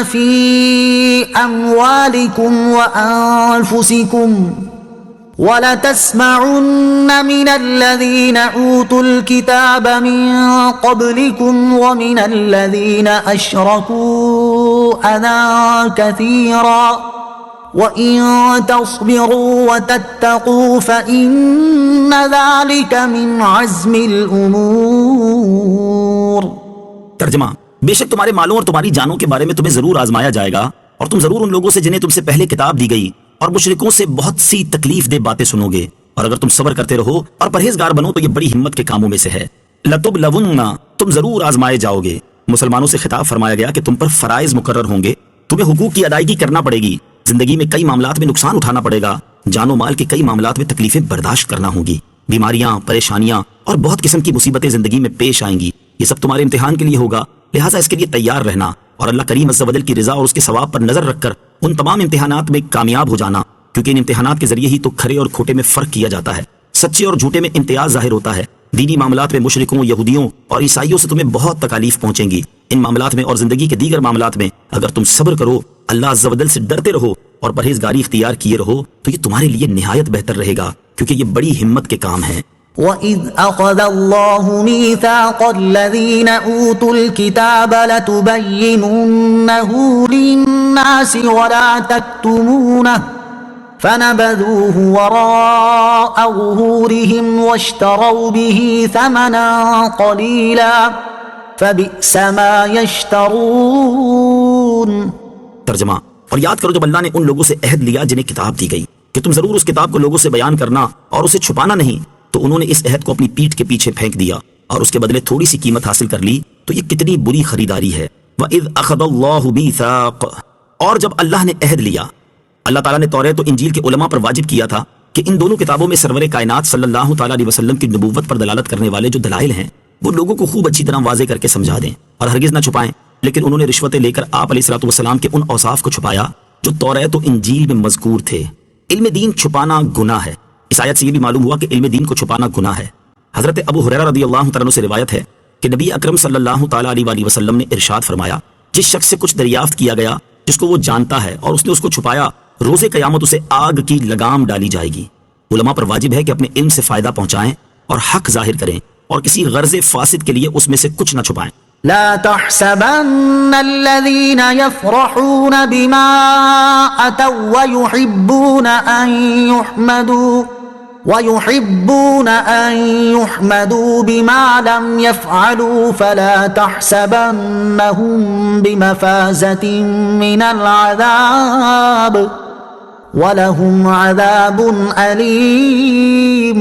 فِي أَمْوَالِكُمْ وَأَنفُسِكُمْ وَلَتَسْمَعُنَّ مِنَ الَّذِينَ أُوتُوا الْكِتَابَ مِنْ قَبْلِكُمْ وَمِنَ الَّذِينَ أَشْرَكُوا أَذًى كَثِيرًا وَإِن تَصْبِرُوا وَتَتَّقُوا فَإِنَّ ذَلِكَ مِنْ عَزْمِ الْأُمُورِ۔ ترجمہ: بے شک تمہارے مالوں اور تمہاری جانوں کے بارے میں تمہیں ضرور آزمایا جائے گا، اور تم ضرور ان لوگوں سے جنہیں تم سے پہلے کتاب دی گئی اور مشرکوں سے بہت سی تکلیف دہ باتیں سنو گے، اور اگر تم صبر کرتے رہو اور پرہیزگار بنو تو یہ بڑی ہمت کے کاموں میں سے ہے۔ لَتُبْلَوُنَّ، تم ضرور آزمائے جاؤ گے۔ مسلمانوں سے خطاب فرمایا گیا کہ تم پر فرائض مقرر ہوں گے، تمہیں حقوق کی ادائیگی کرنا پڑے گی، زندگی میں کئی معاملات میں نقصان اٹھانا پڑے گا، جان و مال کے کئی معاملات میں تکلیفیں برداشت کرنا ہوں گی، بیماریاں، پریشانیاں اور بہت قسم کی مصیبتیں زندگی میں پیش آئیں گی، یہ سب تمہارے امتحان کے لیے ہوگا، لہٰذا اس کے لیے تیار رہنا اور اللہ کریم عز و جل کی رضا اور اس کے ثواب پر نظر رکھ کر ان تمام امتحانات میں کامیاب ہو جانا، کیونکہ ان امتحانات کے ذریعے ہی تو کھرے اور کھوٹے میں فرق کیا جاتا ہے، سچے اور جھوٹے میں امتیاز ظاہر ہوتا ہے۔ دینی معاملات میں مشرکوں، یہودیوں اور عیسائیوں سے تمہیں بہت تکالیف پہنچیں گی، ان معاملات میں اور زندگی کے دیگر معاملات میں اگر تم صبر کرو، اللہ عز و جل سے ڈرتے رہو اور پرہیزگاری اختیار کیے رہو تو یہ تمہارے لیے نہایت بہتر رہے گا، کیونکہ یہ بڑی ہمت کے کام ہیں۔ وَإِذْ أَخَذَ اللَّهُ مِيثَاقَ الَّذِينَ أُوتُوا الْكِتَابَ لَتُبَيِّنُنَّهُ لِلنَّاسِ وَلَا تَكْتُمُونَهُ فَنَبَذُوهُ وَرَاءَ ظُهُورِهِمْ وَاشْتَرَوْا بِهِ ثَمَنًا قَلِيلًا فَبِئْسَ مَا يَشْتَرُونَ۔ ترجمہ: اور یاد کرو جب اللہ نے ان لوگوں سے عہد لیا جنہیں کتاب دی گئی کہ تم ضرور اس کتاب کو لوگوں سے بیان کرنا اور اسے چھپانا نہیں، تو انہوں نے اس عہد کو اپنی پیٹھ کے پیچھے پھینک دیا اور اس کے بدلے تھوڑی سی قیمت حاصل کر لی، تو یہ کتنی بری خریداری ہے۔ وَإِذْ أَخَذَ اللَّهُ مِيثَاقَ، اور جب اللہ نے عہد لیا، اللہ تعالیٰ نے توریت و انجیل کے علماء پر واجب کیا تھا کہ ان دونوں کتابوں میں سرور کائنات صلی اللہ تعالیٰ علیہ وسلم کی نبوت پر دلالت کرنے والے جو دلائل ہیں وہ لوگوں کو خوب اچھی طرح واضح کر کے سمجھا دیں اور ہرگز نہ چھپائیں، لیکن انہوں نے رشوتیں لے کر آپ علیہ الصلوۃ والسلام کے ان اوصاف کو چھپایا جو توریت و انجیل میں مذکور تھے۔ علم دین چھپانا گناہ ہے۔ اس آیت سے یہ بھی معلوم ہوا کہ علم دین کو چھپانا گناہ ہے۔ حضرت ابو ہریرہ رضی اللہ تعالیٰ عنہ سے روایت ہے کہ نبی اکرم صلی اللہ تعالیٰ علیہ وسلم نے ارشاد فرمایا، جس شخص سے کچھ دریافت کیا گیا جس کو وہ جانتا ہے اور اس نے اس کو چھپایا، روز قیامت اسے آگ کی لگام ڈالی جائے گی۔ علماء پر واجب ہے کہ اپنے علم سے فائدہ پہنچائیں اور حق ظاہر کریں اور کسی غرض فاسد کے لیے اس میں سے کچھ نہ چھپائیں۔ لا تحسبن الذين يفرحون بما أتوا ويحبون أن يحمدوا بما لم يفعلوا فلا تحسبنهم بمفازة من العذاب وَلَهُمْ عَذَابٌ أَلِيمٌ۔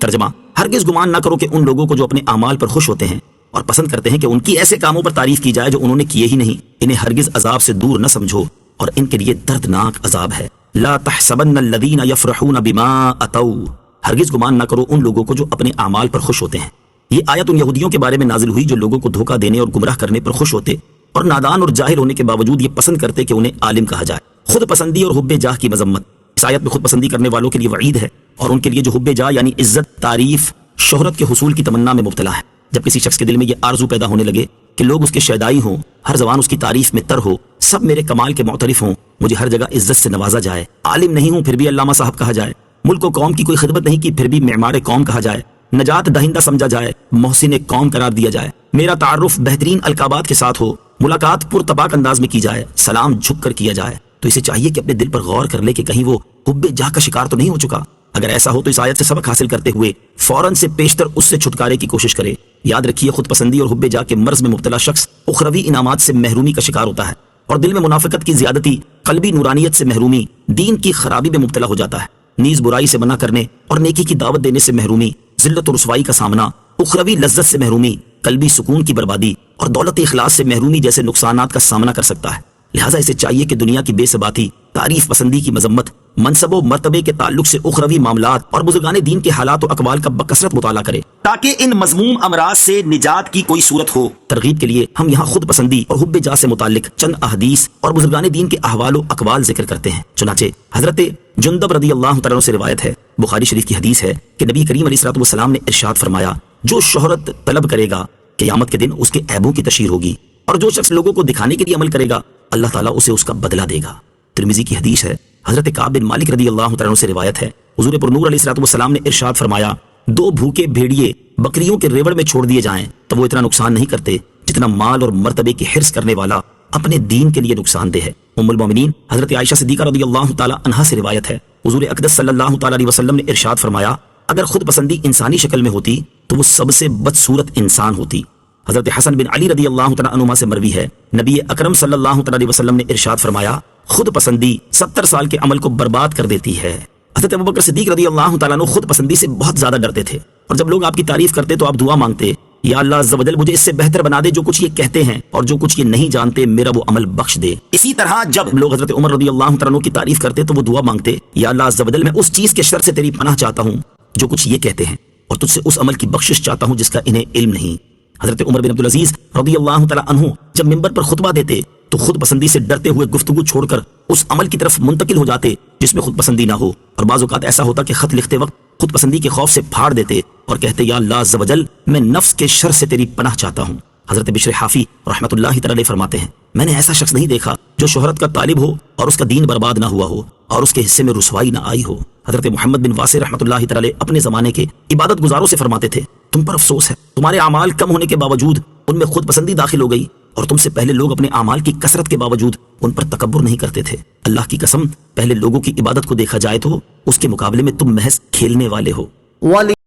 ترجمہ: ہرگز گمان نہ کرو کہ ان لوگوں کو جو اپنے اعمال پر خوش ہوتے ہیں اور پسند کرتے ہیں کہ ان کی ایسے کاموں پر تعریف کی جائے جو انہوں نے کیے ہی نہیں، انہیں ہرگز عذاب سے دور نہ سمجھو اور ان کے لیے دردناک عذاب ہے۔ لا تحسبن الذین یفرحون بما اتوا، ہرگز گمان نہ کرو ان لوگوں کو جو اپنے اعمال پر خوش ہوتے ہیں۔ یہ آیت ان یہودیوں کے بارے میں نازل ہوئی جو لوگوں کو دھوکہ دینے اور گمراہ کرنے پر خوش ہوتے اور نادان اور جاہل ہونے کے باوجود یہ پسند کرتے کہ انہیں عالم کہا جائے۔ خود پسندی اور حب جاہ کی مذمت۔ اس آیت میں خود پسندی کرنے والوں کے لیے وعید ہے اور ان کے لیے جو حب جاہ یعنی عزت، تعریف، شہرت کے حصول کی تمنا میں مبتلا ہے۔ جب کسی شخص کے دل میں یہ آرزو پیدا ہونے لگے کہ لوگ اس کے شیدائی ہوں، ہر زبان اس کی تعریف میں تر ہو، سب میرے کمال کے معترف ہوں، مجھے ہر جگہ عزت سے نوازا جائے، عالم نہیں ہوں پھر بھی علامہ صاحب کہا جائے، ملک و قوم کی کوئی خدمت نہیں کی پھر بھی معمار قوم کہا جائے، نجات دہندہ سمجھا جائے، محسن قوم قرار دیا جائے، میرا تعارف بہترین القابات کے ساتھ ہو، ملاقات پرتپاک انداز میں کی جائے، سلام جھک کر کیا جائے، تو اسے چاہیے کہ اپنے دل پر غور کر لے کہ کہیں وہ حب جاہ کا شکار تو نہیں ہو چکا۔ اگر ایسا ہو تو اس آیت سے سبق حاصل کرتے ہوئے فوراً سے پیشتر اس سے چھٹکارے کی کوشش کرے۔ یاد رکھیے خود پسندی اور حب جاہ کے مرض میں مبتلا شخص اخروی انعامات سے محرومی کا شکار ہوتا ہے اور دل میں منافقت کی زیادتی، قلبی نورانیت سے محرومی، دین کی خرابی میں مبتلا ہو جاتا ہے، نیز برائی سے منع کرنے اور نیکی کی دعوت دینے سے محرومی، ذلت و رسوائی کا سامنا، اخروی لذت سے محرومی، قلبی سکون کی بربادی اور دولت اخلاص سے محرومی جیسے نقصانات کا سامنا کر سکتا ہے۔ لہٰذا اسے چاہیے کہ دنیا کی بے ثباتی، تعریف پسندی کی مذمت، منصب و مرتبے کے تعلق سے اخروی معاملات اور بزرگان دین کے حالات و اقوال کا بکثرت مطالعہ کرے تاکہ ان مذموم امراض سے نجات کی کوئی صورت ہو۔ ترغیب کے لیے ہم یہاں خود پسندی اور حب جاہ سے متعلق چند احادیث اور بزرگان دین کے احوال و اقوال ذکر کرتے ہیں۔ چنانچہ حضرت جندب رضی اللہ تعالیٰ عنہ سے روایت ہے، بخاری شریف کی حدیث ہے کہ نبی کریم علیہ الصلوۃ والسلام نے ارشاد فرمایا، جو شہرت طلب کرے گا قیامت کے دن اس کے عیبوں کی تشہیر ہوگی، اور جو شخص لوگوں کو دکھانے کے لیے عمل کرے گا اللہ تعالیٰ اسے اس کا بدلہ دے گا۔ ترمذی کی حدیث ہے، حضرت کعب بن مالک رضی اللہ تعالیٰ عنہ سے روایت ہے، حضور پر نور علیہ الصلوۃ والسلام نے ارشاد فرمایا، 2 بھوکے بھیڑیے بکریوں کے ریوڑ میں چھوڑ دیے جائیں تو وہ اتنا نقصان نہیں کرتے جتنا مال اور مرتبے کی حرص کرنے والا اپنے دین کے لیے نقصان دہ ہے۔ ام المومنین حضرت عائشہ صدیقہ رضی اللہ تعالیٰ عنہا سے روایت ہے، حضور اقدس صلی اللہ تعالیٰ علیہ وسلم نے ارشاد فرمایا، اگر خود پسندی انسانی شکل میں ہوتی تو وہ سب سے بدصورت انسان ہوتی۔ حضرت حسن بن علی رضی اللہ تعالیٰ عنہما سے مروی ہے، نبی اکرم صلی اللہ تعالیٰ علیہ وسلم نے ارشاد فرمایا، خود پسندی 70 سال کے عمل کو برباد کر دیتی ہے۔ حضرت ابوبکر صدیق رضی اللہ تعالیٰ عنہ خود پسندی سے بہت زیادہ ڈرتے تھے، اور جب لوگ آپ کی تعریف کرتے تو آپ دعا مانگتے، یا اللہ عز و جل مجھے اس سے بہتر بنا دے جو کچھ یہ کہتے ہیں، اور جو کچھ یہ نہیں جانتے میرا وہ عمل بخش دے۔ اسی طرح جب لوگ حضرت عمر رضی اللہ تعالیٰ عنہ کی تعریف کرتے تو وہ دعا مانگتے، یا اللہ عز و جل میں اس چیز کے شر سے تیری پناہ چاہتا ہوں جو کچھ یہ کہتے ہیں، اور تجھ سے اس عمل کی بخشش چاہتا ہوں جس کا انہیں علم نہیں۔ حضرت عمر بن عبدالعزیز رضی اللہ تعالیٰ عنہ جب منبر پر خطبہ دیتے تو خود پسندی سے ڈرتے ہوئے گفتگو چھوڑ کر اس عمل کی طرف منتقل ہو جاتے جس میں خود پسندی نہ ہو، اور بعض اوقات ایسا ہوتا کہ خط لکھتے وقت خود پسندی کے خوف سے پھاڑ دیتے اور کہتے، یا اللہ عز و جل میں نفس کے شر سے تیری پناہ چاہتا ہوں۔ حضرت بشر حافی رحمۃ اللہ تعالی علیہ فرماتے ہیں، میں نے ایسا شخص نہیں دیکھا جو شہرت کا طالب ہو اور اس کا دین برباد نہ ہوا ہو اور اس کے حصے میں رسوائی نہ آئی ہو۔ حضرت محمد بن واسع رحمۃ اللہ تعالی علیہ اپنے زمانے کے عبادت گزاروں سے فرماتے تھے، تم پر افسوس ہے، تمہارے اعمال کم ہونے کے باوجود ان میں خود پسندی داخل ہو گئی، اور تم سے پہلے لوگ اپنے اعمال کی کثرت کے باوجود ان پر تکبر نہیں کرتے تھے۔ اللہ کی قسم، پہلے لوگوں کی عبادت کو دیکھا جائے تو اس کے مقابلے میں تم محض کھیلنے والے ہو۔